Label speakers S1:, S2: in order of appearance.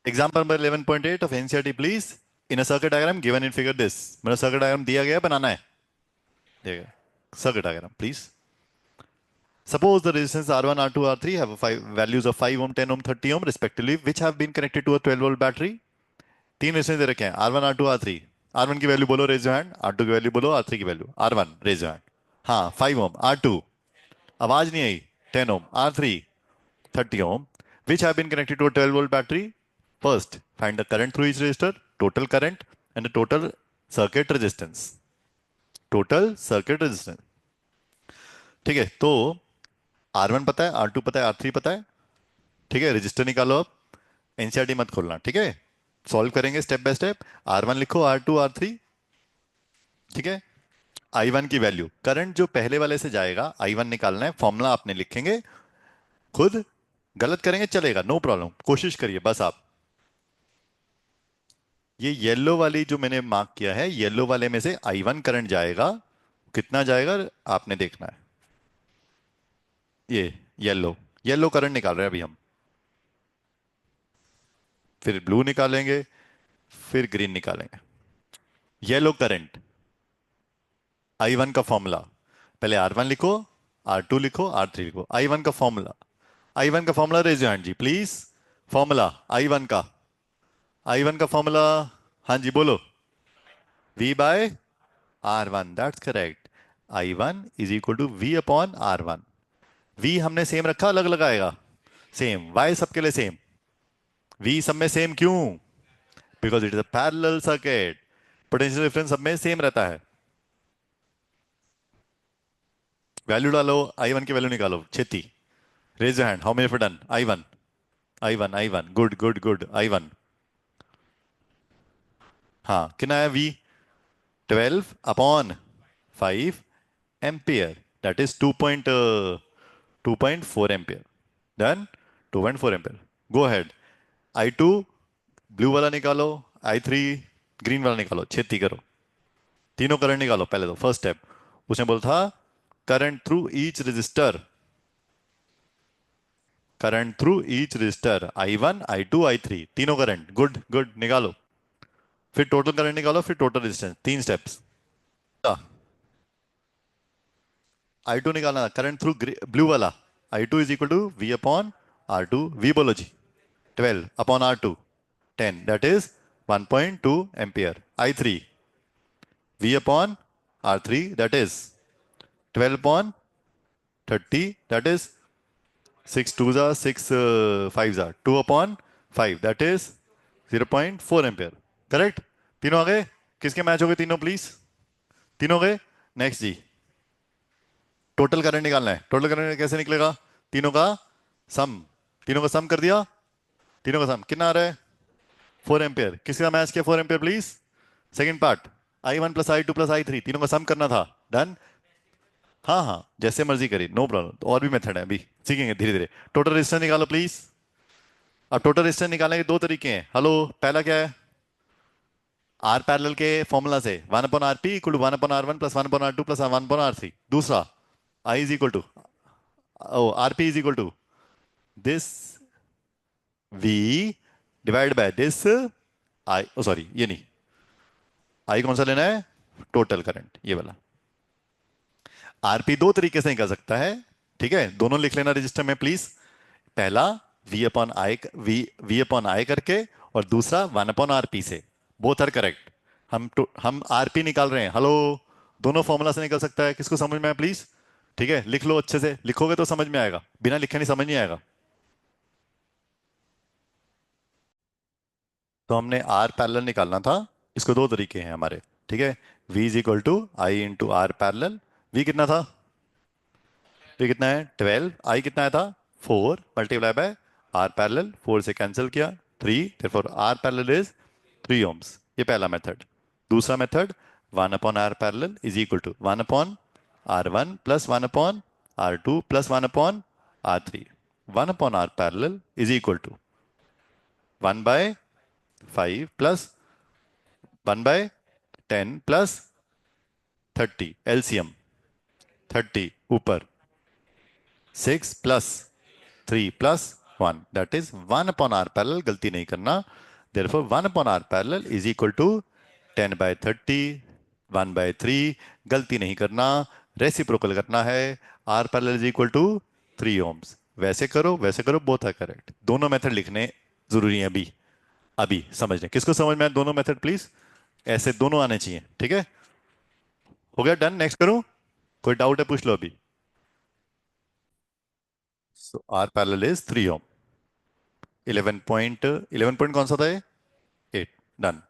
S1: Example number 11.8 of NCERT please in a circuit diagram given in figure this. मतलब circuit diagram दिया गया है, बनाना है। Circuit diagram please. Suppose the resistance R1, R2, R3 have values of 5 ohm, 10 ohm, 30 ohm respectively, which have been connected to a 12 volt battery. तीन resistance दे रखे हैं R1, R2, R3। R1 की value बोलो, raise your hand. R2 की value बोलो, R3 की value. R1 raise your hand. हाँ 5 ohm। R2 आवाज नहीं आई। 10 ohm। R3 30 ohm, which have been connected to a 12 volt battery. First, find the current through each resistor, total current, and the total circuit resistance. Total circuit resistance। ठीक है, तो R1 पता है, R2 पता है, R3 पता है। ठीक है, रजिस्टर निकालो अब। एनसीईआरटी मत खोलना, ठीक है। सॉल्व करेंगे स्टेप बाय स्टेप। R1 लिखो, R2, R3। ठीक है। I1 की वैल्यू, करंट जो पहले वाले से जाएगा I1 निकालना है। फॉर्मूला आपने लिखेंगे खुद। गलत करेंगे चलेगा, नो प्रॉब्लम, कोशिश करिए बस आप। ये येलो वाली जो मैंने मार्क किया है, येलो वाले में से I1 करंट जाएगा। कितना जाएगा आपने देखना है। ये येलो, येलो करंट निकाल रहे हैं अभी हम। फिर ब्लू निकालेंगे, फिर ग्रीन निकालेंगे। येलो करंट, I1 का फॉर्मूला। पहले R1 लिखो, R2 लिखो, R3 लिखो। I1 का फॉर्मूला, I1 का फॉर्मूला रेज योर हैंड जी प्लीज। फॉर्मूला I1 का, I1 का फॉर्मूला। हाँ जी बोलो। V by R1, that's correct. I1 is equal to V upon R1। V हमने सेम रखा, अलग लगाएगा। सेम, Y सबके लिए सेम। V सब में सेम क्यों? Because it is a parallel circuit. Potential difference सब में सेम रहता है। वैल्यू डालो, I1 की वैल्यू निकालो छेती। Raise your hand, how many done? I1, I1, I1, good good good. I1 हाँ कितना है? V 12 upon 5 ampere, that is 2.4 ampere. Done, 2.4 ampere. Go ahead. I2 blue वाला निकालो, I3 ग्रीन वाला निकालो, छेती करो। तीनों करंट निकालो पहले तो, फर्स्ट स्टेप। उसने बोला था current through each resistor, current through each resistor I1, I2, I3, तीनों करंट। गुड गुड, निकालो। फिर टोटल करंट निकालो, फिर टोटल रेजिस्टेंस। तीन स्टेप्स। I2 निकालना, करंट थ्रू ब्लू वाला। I2 is equal to V upon R2। V बोलो जी। 12 upon R2 10, that is 1.2 ampere. I3 V upon R3, that is 12 upon 30, that is 6 2 जा 6 5 जा 2 upon 5, that is 0.4 ampere. Correct. तीनों आ गए? किसके मैच हो गए तीनों प्लीज? तीनों गए। नेक्स्ट जी, टोटल करंट निकालना है। टोटल करंट कैसे निकलेगा? तीनों का सम। तीनों का सम कर दिया। तीनों का सम कितना आ रहा है? 4 एम्पियर। किसका मैच किया 4 ampere please? Second part, I1 plus I2 plus I3, तीनों का सम करना था। डन। हाँ हाँ जैसे मर्जी करिए, नो प्रॉब्लम। तो और भी मेथड है, अभी सीखेंगे धीरे धीरे। टोटल रेजिस्टेंस निकालो प्लीज। अब टोटल रेजिस्टेंस निकालने के दो तरीके हैं। हेलो, पहला क्या है? आर पैरेलल के फॉर्मूला से 1 upon R P equal to 1 upon R1 plus 1 upon R2 plus 1 upon R3। दूसरा, I is equal to, or R P is equal to this V divide by this I। Oh sorry, ये नहीं। I कौन सा लेना है? Total current, ये वाला। RP दो तरीके से निकल सकता है, ठीक है, दोनों लिख लेना रजिस्टर में प्लीज। पहला V upon I, V upon I करके, और दूसरा 1 अपॉन आरपी से। Both are correct. हम आरपी निकाल रहे हैं। हेलो, दोनों फॉर्मूला से निकल सकता है। किसको समझ में आया प्लीज? ठीक है, लिख लो अच्छे से। लिखोगे तो समझ में आएगा, बिना लिखे नहीं समझ नहीं आएगा। तो हमने आर पैरेलल निकालना था। इसको दो तरीके हैं हमारे, ठीक है। V is equal to I into R parallel. V कितना था? V कितना है? 12। I कितना आया था? 4 मल्टीप्लाई बाय आर पैरेलल। 4 से कैंसिल किया, 3। therefore R parallel is 3 ohms। ये पहला मेथड। दूसरा method, 1 upon R parallel is equal to 1 upon R1 plus 1 upon R2 plus 1 upon R3। 1 upon R parallel is equal to 1 by 5 plus 1 by 10 plus 30, LCM 30 ऊपर, 6 plus 3 plus 1, that is 1 upon r parallel, गलती नहीं करना, therefore 1 upon r parallel is equal to 10 by 30, 1 by 3, गलती नहीं करना, reciprocal करना है, r parallel is equal to 3 ohms। वैसे करो, बोथ आर करेक्ट। दोनों मेथड लिखने जरूरी है अभी। अभी समझ लें, किसको समझ में आए दोनों मेथड प्लीज, ऐसे दोनों आने चाहिए, ठीक है। हो गया, डन। नेक्स्ट करूं, कोई डाउट है पूछ लो अभी। So R parallel is 3 ohm. 11 point कौन सा था ये? 8। डन।